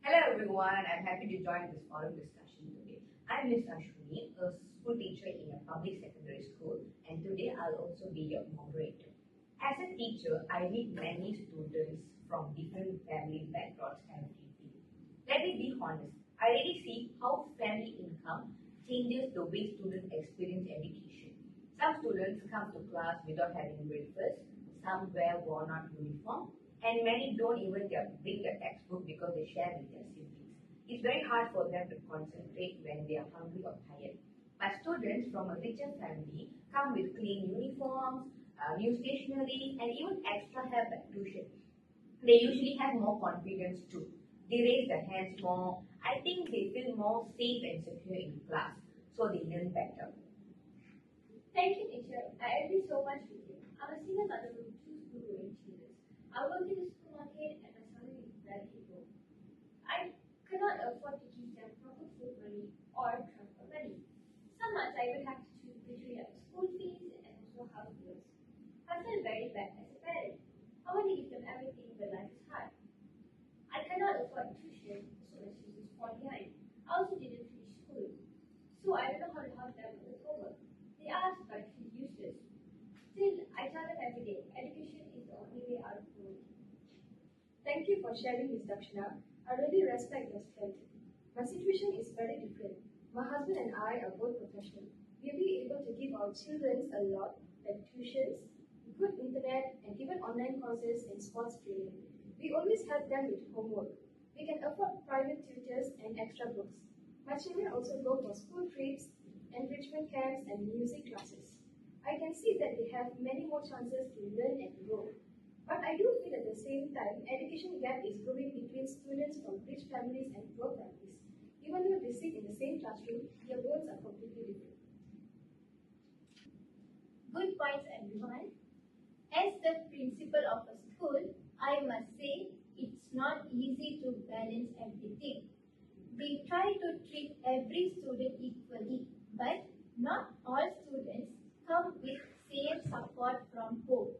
Hello everyone, I'm happy to join this forum discussion today. I'm Miss Ashwini, a school teacher in a public secondary school, and today I'll also be your moderator. As a teacher, I meet many students from different family backgrounds every day. Let me be honest, I really see how family income changes the way students experience education. Some students come to class without having breakfast, some wear worn out uniform, and many don't even bring their textbook because they share with their siblings. It's very hard for them to concentrate when they are hungry or tired. But students from a richer family come with clean uniforms, new stationery, and even extra help at tuition. They usually have more confidence too. They raise their hands more. I think they feel more safe and secure in class, so they learn better. Thank you, teacher. I agree so much with you. I'm a single mother with two school-going children. I work in the supermarket and my salary is very low. I cannot afford to give them proper food money or transport money. Some months I will have to choose between school fees and also house bills. I feel very bad as a parent. I want to give them everything, but life is hard. I cannot afford tuition, so my students fall behind. I also didn't finish school, so I don't know how to help them with homework. They ask, but it feels useless. Still, I tell them every day, education is the only way out of poverty. Thank you for sharing, Ms. Dakshina. I really respect your strength. My situation is very different. My husband and I are both professionals. We'll be able to give our children a lot, like tuitions, good internet, and even online courses and sports training. We always help them with homework. We can afford private tutors and extra books. My children also go for school trips, enrichment camps, and music classes. I can see that they have many more chances to learn and grow. But I do feel at the same time, education gap is growing between students from rich families and poor families. Even though they sit in the same classroom, their worlds are completely different. Good points, everyone. As the principal of a school, I must say it's not easy to balance everything. We try to treat every student equally, but not all students come with same support from home.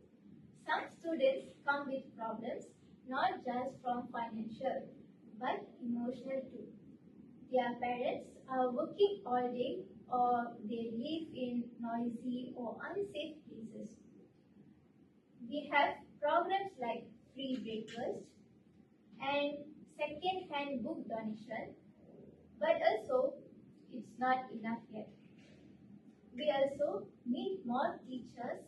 Some students come with problems not just from financial but emotional too. Their parents are working all day or they live in noisy or unsafe places. We have programs like free breakfast and second-hand book donation, but also it's not enough yet. We also need more teachers,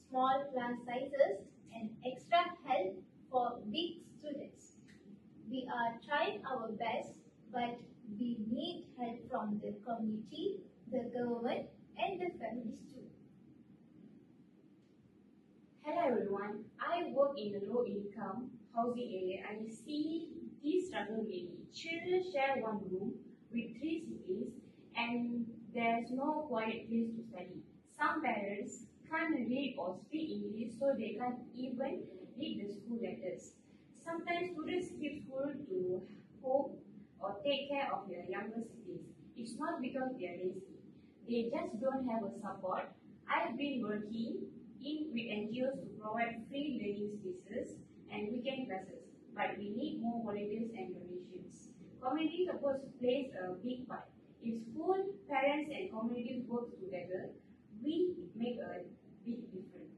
small class sizes, and extra help for big students. We are trying our best, but we need help from the community, the government, and the families too. Hello everyone, I work in a low-income housing area and I see this struggle daily. Children share one room with three siblings and there's no quiet place to study. Some parents can't read or speak English, so they can't even read the school letters. Sometimes students skip school to hope or take care of their younger siblings. It's not because they are lazy. They just don't have a support. I've been working with NGOs to provide free learning spaces and weekend classes, but we need more volunteers and donations. Community support plays a big part. If school, parents, and communities work together, we make a big difference.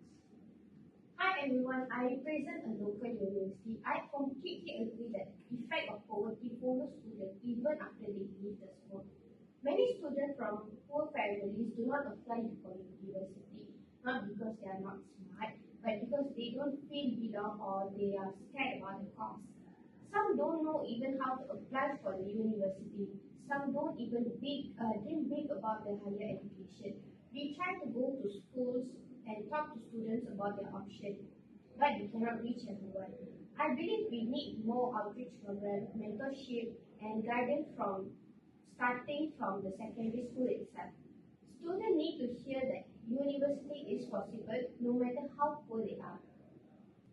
Hi everyone, I represent a local university. I completely agree that the effect of poverty follows students even after they leave the school. Many students from poor families do not apply to university, not because they are not smart, but because they don't feel belong or they are scared about the cost. Some don't know even how to apply for the university. Some don't even dream big about their higher education. We try to go to schools and talk to students about their options, but we cannot reach everyone. I believe we need more outreach programs, mentorship, and guidance from starting from the secondary school itself. Students need to hear that university is possible no matter how poor they are.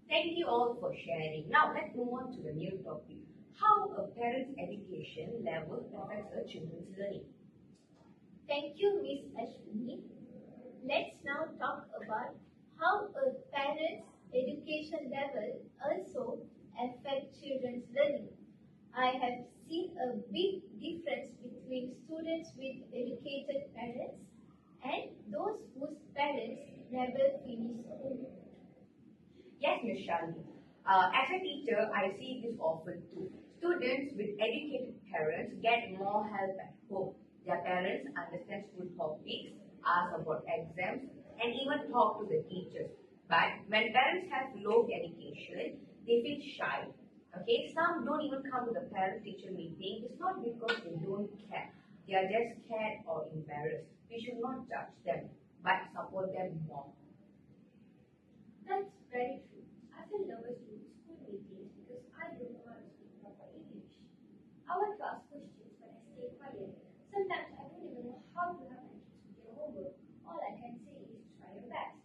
Thank you all for sharing. Now let's move on to the new topic. How a parent's education level affects a children's learning. Thank you, Miss Ashwini. Let's now talk about how a parent's education level also affects children's learning. I have seen a big difference between students with educated parents and those whose parents never finished school. Yes, Ms. Shalini. As a teacher, I see this often too. Students with educated parents get more help at home. Their parents understand school topics, ask about exams, and even talk to the teachers. But when parents have low education, they feel shy. Okay, some don't even come to the parent-teacher meeting. It's not because they don't care. They are just scared or embarrassed. We should not judge them, but support them more. That's very true. I feel nervous during school meetings because I don't know how to speak proper English. I want to ask questions, but I stay quiet. Sometimes I don't even know how to help my kids with their homework. All I can say is try your best.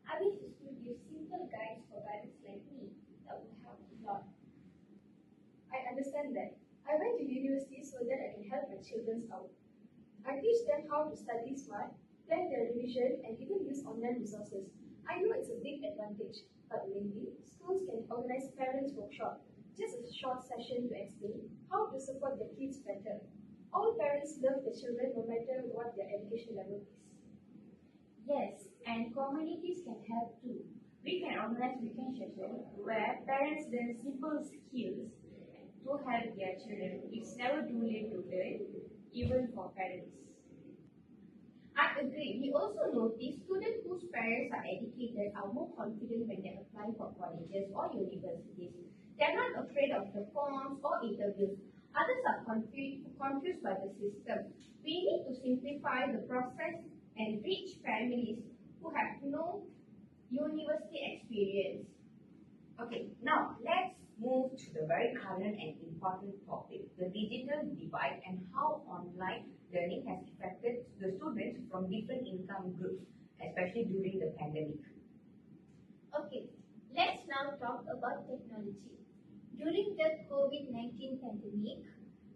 I wish the school gives simple guides for parents like me. That would help a lot. I understand that. I went to university so that I can help my children out. I teach them how to study smart, plan their revision, and even use online resources. I know it's a big advantage, but maybe schools can organize parents' workshop, just a short session to explain how to support their kids better. All parents love their children no matter what their education level is. Yes, and communities can help too. We can organize weekend sessions where parents learn simple skills to help their children. It's never too late to learn, even for parents. I agree. We also notice students whose parents are educated are more confident when they apply for colleges or universities. They are not afraid of the forms or interviews. Others are confused by the system. We need to simplify the process and reach families who have no university experience. Okay, now let's move to the very current and important topic, the digital divide and how online learning has affected the students from different income groups, especially during the pandemic. Okay, let's now talk about technology. During the COVID-19 pandemic,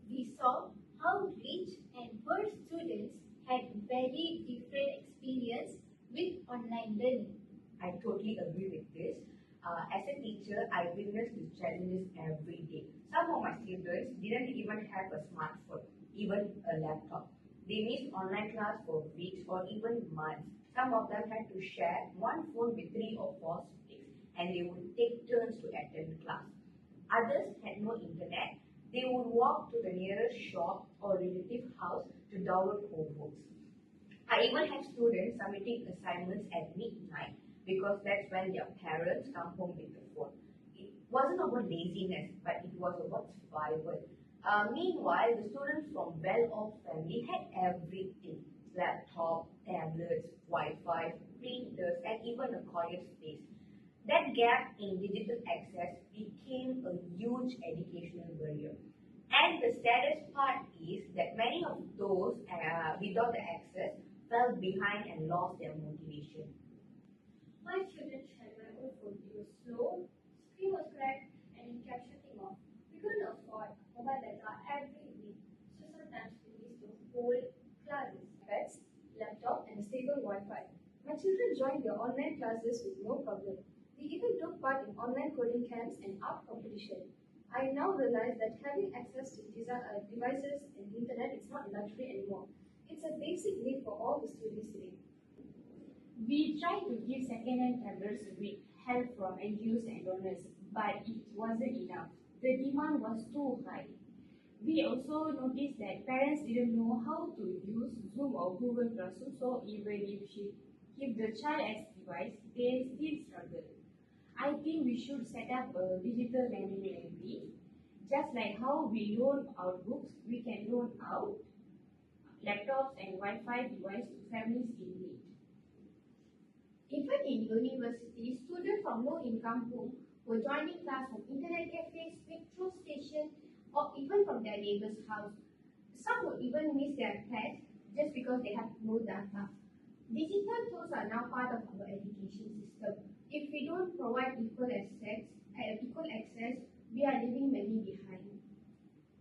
we saw how rich and poor students had very different experience with online learning. I totally agree with this. As a teacher, I witnessed these challenges every day. Some of my students didn't even have a smartphone, even a laptop. They missed online class for weeks or even months. Some of them had to share one phone with 3 or 4 siblings, and they would take turns to attend class. Others had no internet. They would walk to the nearest shop or relative house to download homeworks. I even have students submitting assignments at midnight because that's when their parents come home with the phone. It wasn't about laziness, but it was about survival. Meanwhile, the students from well-off family had everything: laptop, tablets, Wi-Fi, printers, and even a quiet space. That gap in digital access became a huge educational barrier. And the saddest part is that many of those without the access fell behind and lost their motivation. My children had my own phone. It was slow, screen was cracked, and it kept shutting off. We couldn't afford mobile data every week, so sometimes we missed the whole classes. iPads, laptop, and a stable Wi-Fi. My children joined their online classes with no problem. They even took part in online coding camps and art competition. I now realize that having access to devices and internet is not a luxury anymore. It's a basic need for all the students today. We tried to give second-hand tablets with help from NGOs and donors, but it wasn't enough. The demand was too high. We also noticed that parents didn't know how to use Zoom or Google Classroom, so even if the child has device, they still struggle. I think we should set up a digital learning library. Just like how we loan out books, we can loan out laptops and Wi-Fi devices to families in need. Even in university, students from low-income homes were joining class from internet cafes, petrol stations, or even from their neighbor's house. Some would even miss their class just because they have no data. Digital tools are now part of our education system. If we don't provide equal access, we are leaving many behind.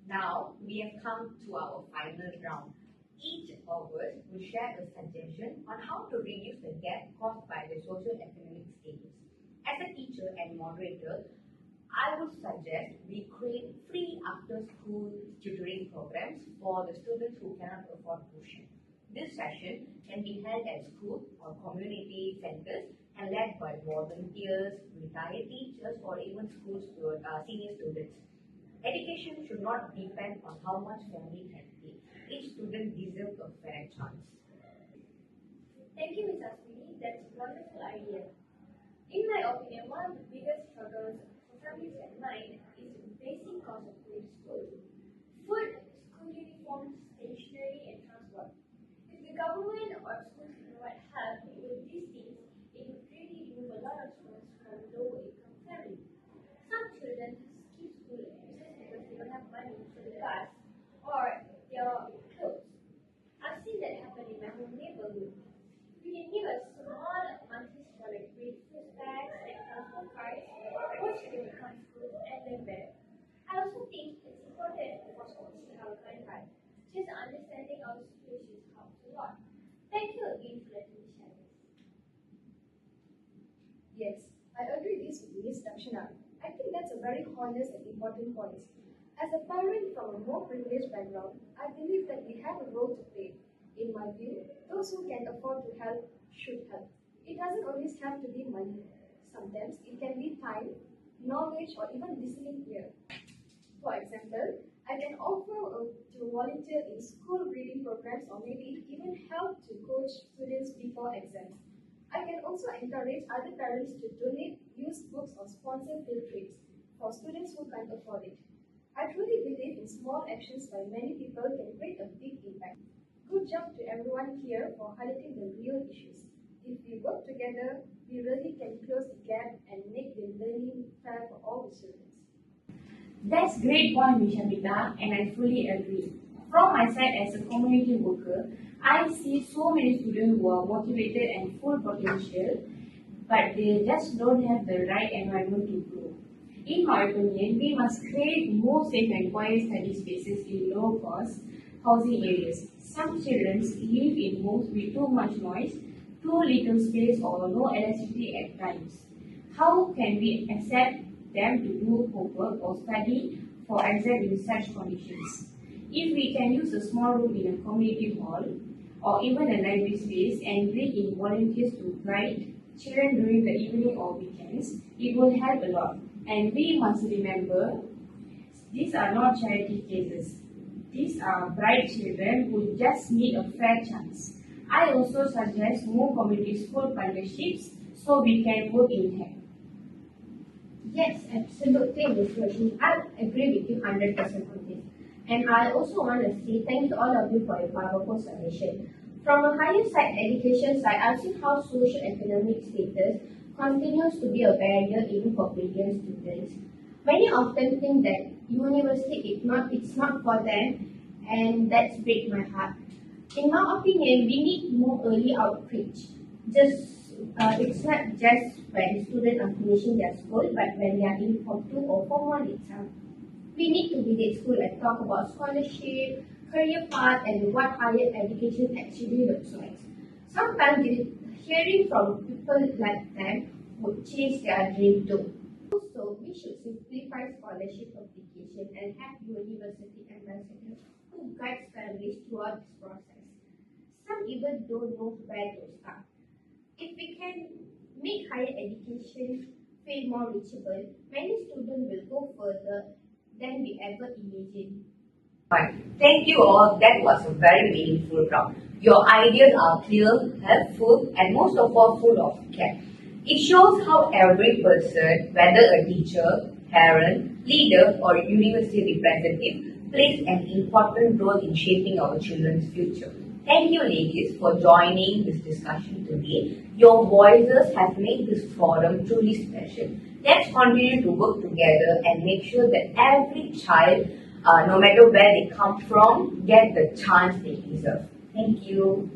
Now we have come to our final round. Each of us will share a suggestion on how to reduce the gap caused by the socio-economic status. As a teacher and moderator, I would suggest we create free after-school tutoring programs for the students who cannot afford tuition. This session can be held at school or community centers and led by volunteers, retired teachers, or even senior students. Education should not depend on how much family can pay. Each student deserves a fair chance. Thank you, Ms. Asmini. That's a wonderful idea. In my opinion, one of the biggest struggles for families at mine is the basic cost of going to school. Food, school uniforms, stationery, and transport. If the government or schools can provide help with these things, it would really remove a lot of stress from low income families. Some children skip school just because they don't have money for the bus or their clothes. I've seen that happen in my home neighborhood. We can give a small monthly scholarship with food bags and transport cards, watch children come to school and learn better. I also think it's important for schools to have a kind heart. Just understanding our situations helps a lot. Thank you again for letting me share this. Yes, I agree this with Ms. Dakshana. I think that's a very honest and important point. As a parent from a more privileged background, I believe that we have a role to play. In my view, those who can afford to help should help. It doesn't always have to be money. Sometimes it can be time, knowledge, or even listening ear. For example, I can offer to volunteer in school reading programs or maybe even help to coach students before exams. I can also encourage other parents to donate used books or sponsor field trips for students who can't afford it. I truly believe in small actions by many people can create a big impact. Good job to everyone here for highlighting the real issues. If we work together, we really can close the gap and make the learning fair for all the students. That's great point, Mishamita, and I fully agree. From my side as a community worker, I see so many students who are motivated and full potential, but they just don't have the right environment to grow. In my opinion, we must create more safe and quiet study spaces in low-cost housing areas. Some children live in homes with too much noise, too little space, or no electricity at times. How can we accept them to do homework or study for exam in such conditions? If we can use a small room in a community hall or even a library space and bring in volunteers to guide children during the evening or weekends, it will help a lot. And we must remember, these are not charity cases. These are bright children who just need a fair chance. I also suggest more community school partnerships so we can work in hand. Yes, absolutely, Ms. Roshni. I agree with you 100% on this. And I also want to say thank you all of you for your powerful submission. From a higher side education side, I've seen how social economic status continues to be a barrier even for brilliant students. Many of them think that university it's not for them, and that's break my heart. In my opinion, we need more early outreach. It's not just when students are finishing their school, but when they are in Form 2 or Form 1 itself. We need to visit school and talk about scholarship, career path, and what higher education actually looks like. Sometimes hearing from people like them would change their dream too. Also, we should simplify scholarship application and have university ambassadors who guide families throughout this process. Some even don't know where to start. If we can make higher education feel more reachable, many students will go further than we ever imagined. Fine. Thank you all. That was a very meaningful talk. Your ideas are clear, helpful, and most of all full of care. It shows how every person, whether a teacher, parent, leader, or university representative, plays an important role in shaping our children's future. Thank you, ladies, for joining this discussion today. Your voices have made this forum truly special. Let's continue to work together and make sure that every child, no matter where they come from, get the chance they deserve. Thank you.